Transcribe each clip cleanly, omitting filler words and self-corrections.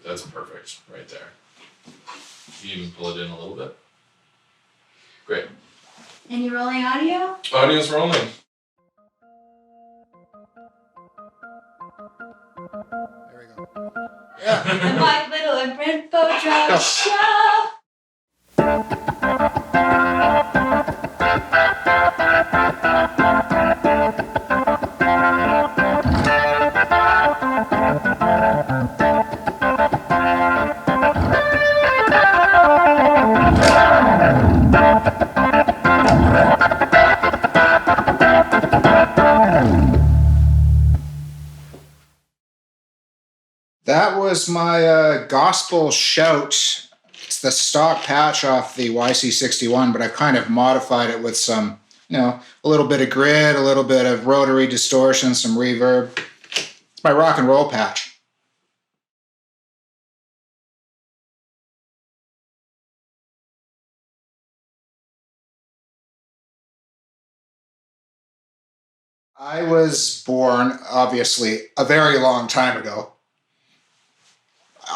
That's perfect right there. You even pull it in a little bit. Great. And you're rolling audio? Audio's rolling. There we go. The Mike Little and Brent Boudreaux Show. That was my gospel shout. It's the stock patch off the YC61, but I've kind of modified it with some, a little bit of grid, a little bit of rotary distortion, some reverb. It's my rock and roll patch. I was born, obviously, a very long time ago.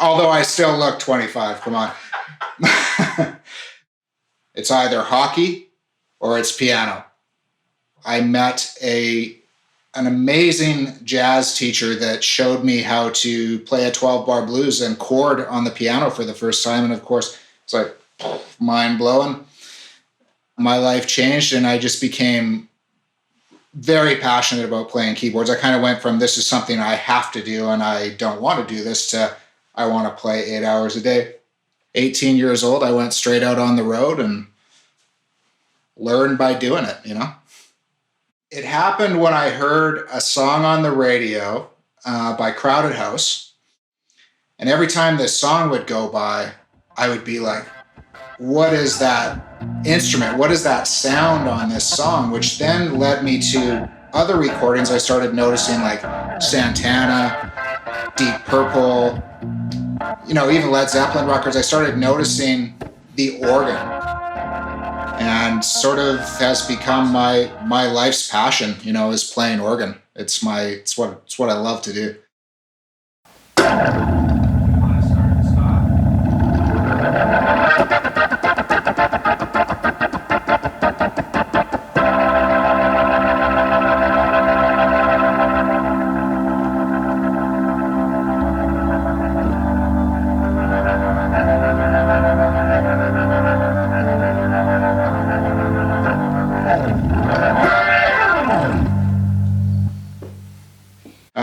Although I still look 25, come on. It's either hockey or it's piano. I met an amazing jazz teacher that showed me how to play a 12-bar blues and chord on the piano for the first time. And of course, it's like mind-blowing. My life changed and I just became very passionate about playing keyboards. I kind of went from this is something I have to do and I don't want to do this to I want to play 8 hours a day. 18 years old, I went straight out on the road and learned by doing it, It happened when I heard a song on the radio by Crowded House. And every time this song would go by, I would be like, what is that instrument? What is that sound on this song? Which then led me to other recordings. I started noticing like Santana, Deep Purple, even Led Zeppelin records. I started noticing the organ and sort of has become my life's passion, is playing organ. It's what I love to do.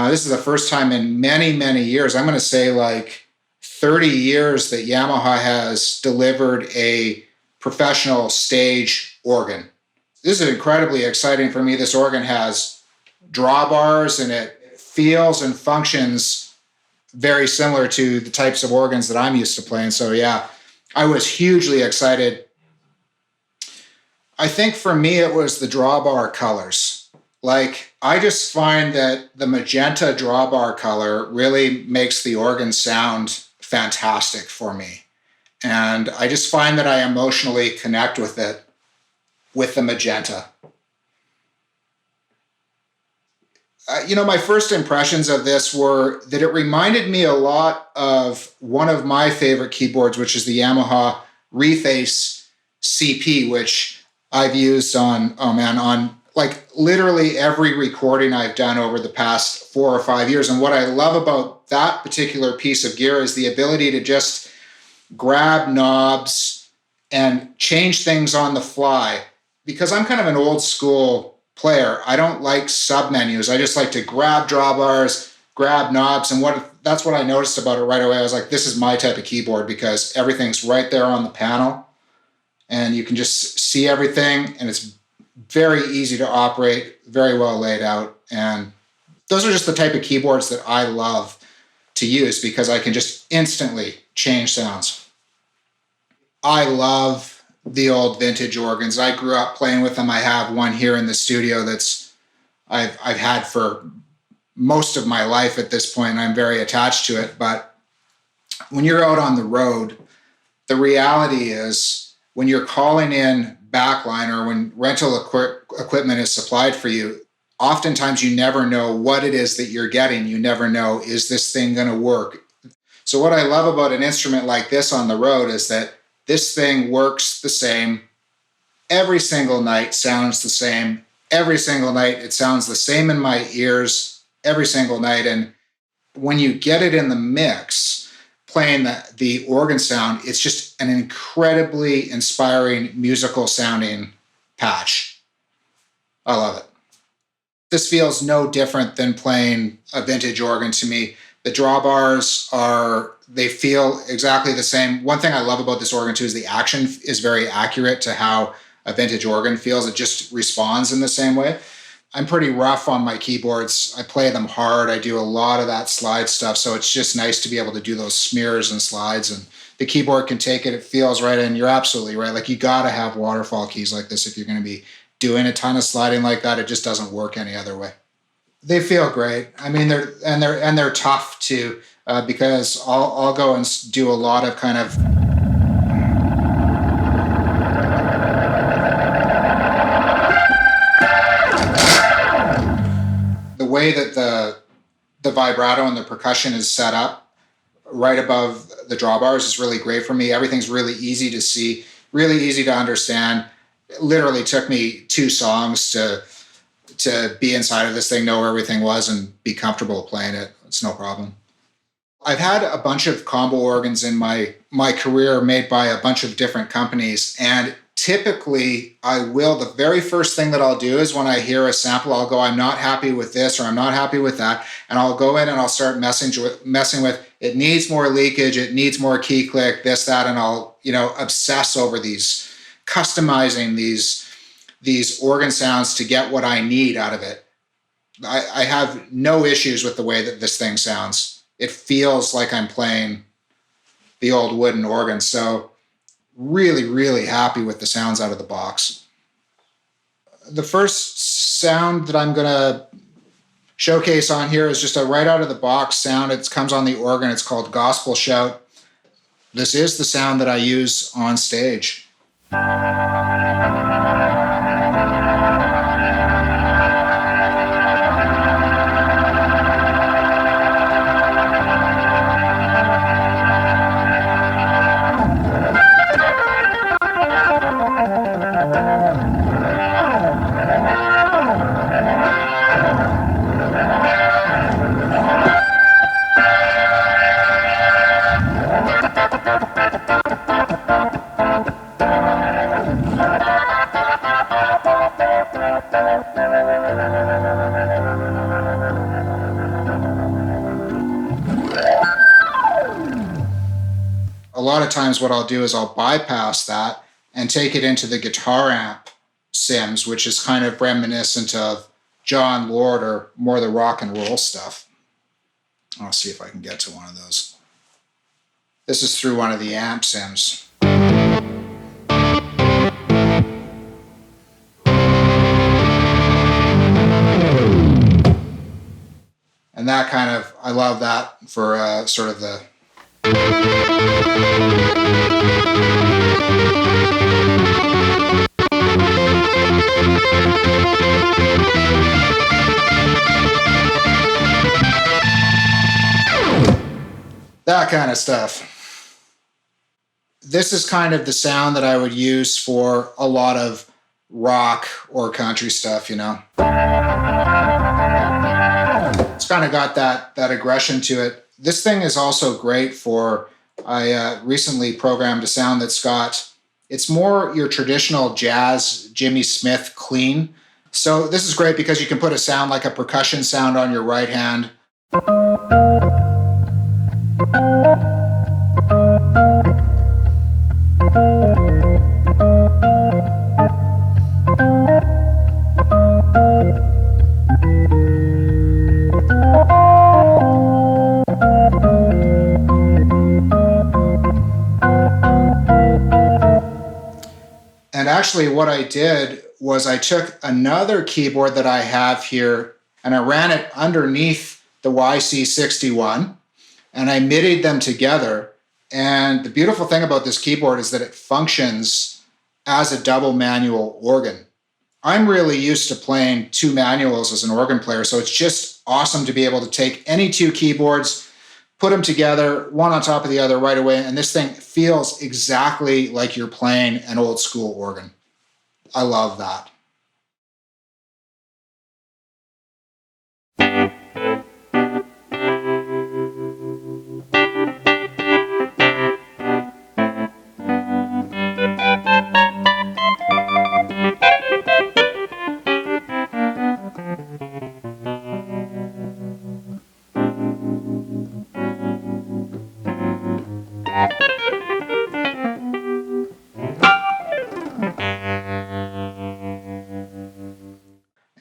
This is the first time in many, many years, I'm going to say like 30 years, that Yamaha has delivered a professional stage organ. This is incredibly exciting for me. This organ has drawbars and it feels and functions very similar to the types of organs that I'm used to playing. So yeah, I was hugely excited. I think for me, it was the drawbar colors. Like, I just find that the magenta drawbar color really makes the organ sound fantastic for me. And I just find that I emotionally connect with it, with the magenta. My first impressions of this were that it reminded me a lot of one of my favorite keyboards, which is the Yamaha Reface CP, which I've used on like literally every recording I've done over the past 4 or 5 years. And what I love about that particular piece of gear is the ability to just grab knobs and change things on the fly. Because I'm kind of an old school player, I don't like submenus. I just like to grab drawbars, grab knobs. And that's what I noticed about it right away. I was like, this is my type of keyboard because everything's right there on the panel. And you can just see everything and it's very easy to operate, very well laid out. And those are just the type of keyboards that I love to use because I can just instantly change sounds. I love the old vintage organs. I grew up playing with them. I have one here in the studio that's I've had for most of my life at this point, and I'm very attached to it. But when you're out on the road, the reality is when you're calling in backline or when rental equipment is supplied for you, oftentimes you never know what it is that you're getting. You never know, is this thing going to work? So what I love about an instrument like this on the road is that this thing works the same every single night, sounds the same every single night. It sounds the same in my ears every single night. And when you get it in the mix, playing the organ sound, it's just an incredibly inspiring musical sounding patch. I love it. This feels no different than playing a vintage organ to me. The drawbars they feel exactly the same. One thing I love about this organ too is the action is very accurate to how a vintage organ feels. It just responds in the same way. I'm pretty rough on my keyboards. I play them hard. I do a lot of that slide stuff. So it's just nice to be able to do those smears and slides, and the keyboard can take it. It feels right. And you're absolutely right. Like, you got to have waterfall keys like this if you're going to be doing a ton of sliding like that. It just doesn't work any other way. They feel great. I mean, they're tough too, because I'll go and do a lot of kind of the way that the vibrato and the percussion is set up right above the drawbars is really great for me. Everything's really easy to see, really easy to understand. It literally took me 2 songs to be inside of this thing, know where everything was, and be comfortable playing it. It's no problem. I've had a bunch of combo organs in my career made by a bunch of different companies, and typically the very first thing that I'll do is when I hear a sample, I'll go, I'm not happy with this, or I'm not happy with that, and I'll go in and I'll start messing with, it needs more leakage, it needs more key click, this, that, and I'll, obsess over customizing these organ sounds to get what I need out of it. I have no issues with the way that this thing sounds. It feels like I'm playing the old wooden organ. So really, really happy with the sounds out of the box. The first sound that I'm going to showcase on here is just a right out of the box sound. It comes on the organ. It's called Gospel Shout. This is the sound that I use on stage. A lot of times what I'll do is I'll bypass that and take it into the guitar amp sims, which is kind of reminiscent of John Lord or more the rock and roll stuff. I'll see if I can get to one of those. This is through one of the amp sims. And that kind of, I love that for sort of the that kind of stuff. This is kind of the sound that I would use for a lot of rock or country stuff, It's kind of got that aggression to it. This thing is also great for, I recently programmed a sound that's it's more your traditional jazz, Jimmy Smith clean. So this is great because you can put a sound like a percussion sound on your right hand. And actually what I did was I took another keyboard that I have here and I ran it underneath the YC61 and I MIDI'd them together. And the beautiful thing about this keyboard is that it functions as a double manual organ. I'm really used to playing 2 manuals as an organ player, so it's just awesome to be able to take any 2 keyboards, put them together, one on top of the other right away, and this thing feels exactly like you're playing an old school organ. I love that.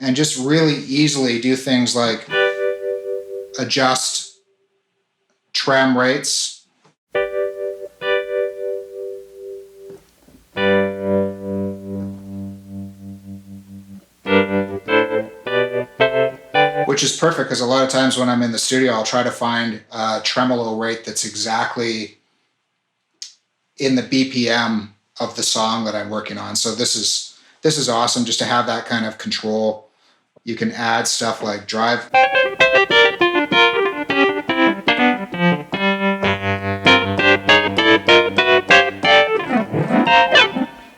And just really easily do things like adjust trem rates. Which is perfect because a lot of times when I'm in the studio, I'll try to find a tremolo rate that's exactly in the BPM of the song that I'm working on. So this is awesome just to have that kind of control. You can add stuff like drive.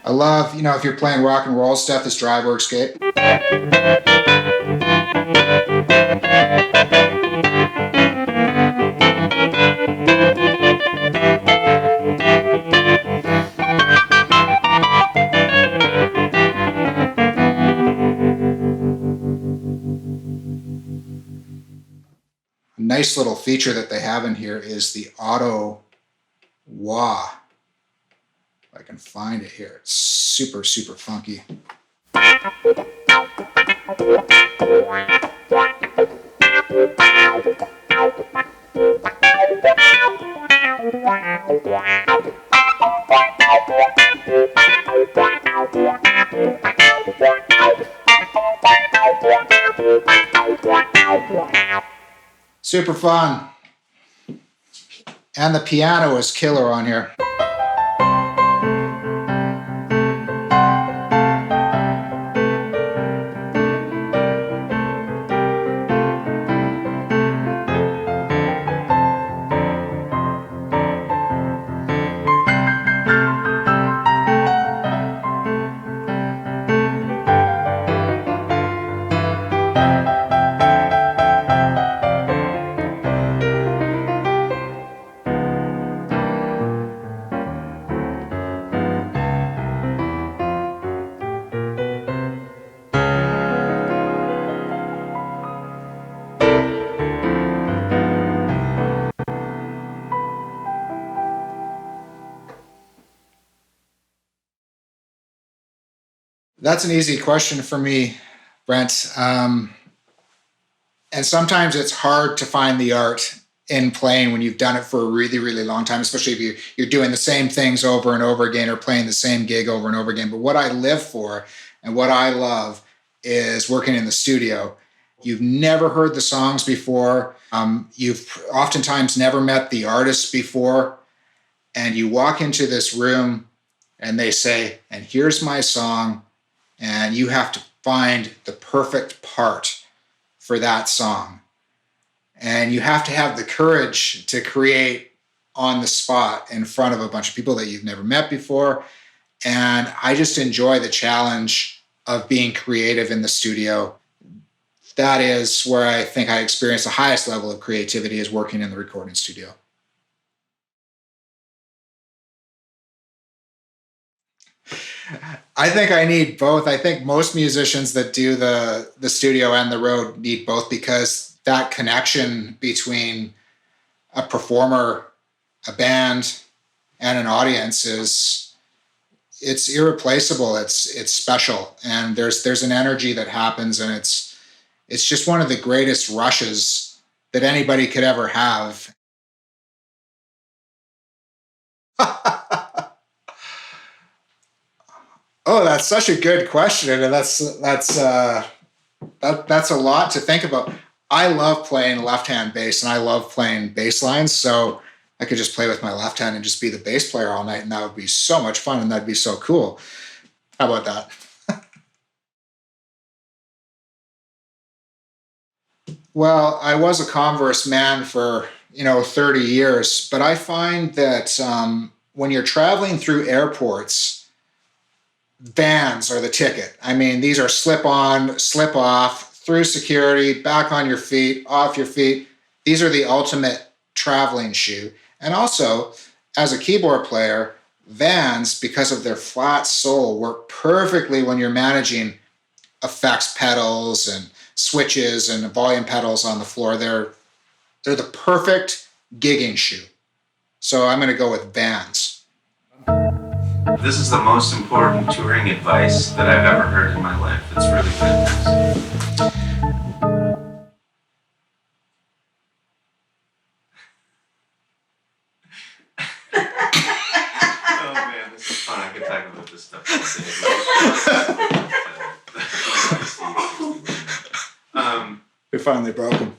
I love, if you're playing rock and roll stuff, this drive works great. A nice little feature that they have in here is the auto wah. If I can find it here. It's super, super funky. Super fun. And the piano is killer on here. That's an easy question for me, Brent. And sometimes it's hard to find the art in playing when you've done it for a really, really long time, especially if you're doing the same things over and over again or playing the same gig over and over again. But what I live for and what I love is working in the studio. You've never heard the songs before. You've oftentimes never met the artists before. And you walk into this room and they say, and here's my song. And you have to find the perfect part for that song. And you have to have the courage to create on the spot in front of a bunch of people that you've never met before. And I just enjoy the challenge of being creative in the studio. That is where I think I experience the highest level of creativity, is working in the recording studio. I think I need both. I think most musicians that do the studio and the road need both, because that connection between a performer, a band, and an audience it's irreplaceable. It's special, and there's an energy that happens, and it's just one of the greatest rushes that anybody could ever have. Oh, that's such a good question, and that's a lot to think about. I love playing left-hand bass, and I love playing bass lines, so I could just play with my left hand and just be the bass player all night, and that would be so much fun, and that'd be so cool. How about that? Well, I was a Converse man for 30 years, but I find that when you're traveling through airports, Vans are the ticket. I mean, these are slip on, slip off, through security, back on your feet, off your feet. These are the ultimate traveling shoe. And also, as a keyboard player, Vans, because of their flat sole, work perfectly when you're managing effects pedals and switches and volume pedals on the floor. They're the perfect gigging shoe. So I'm going to go with Vans. This is the most important touring advice that I've ever heard in my life. It's really fantastic. Oh man, this is fun. I could talk about this stuff all day. We finally broke them.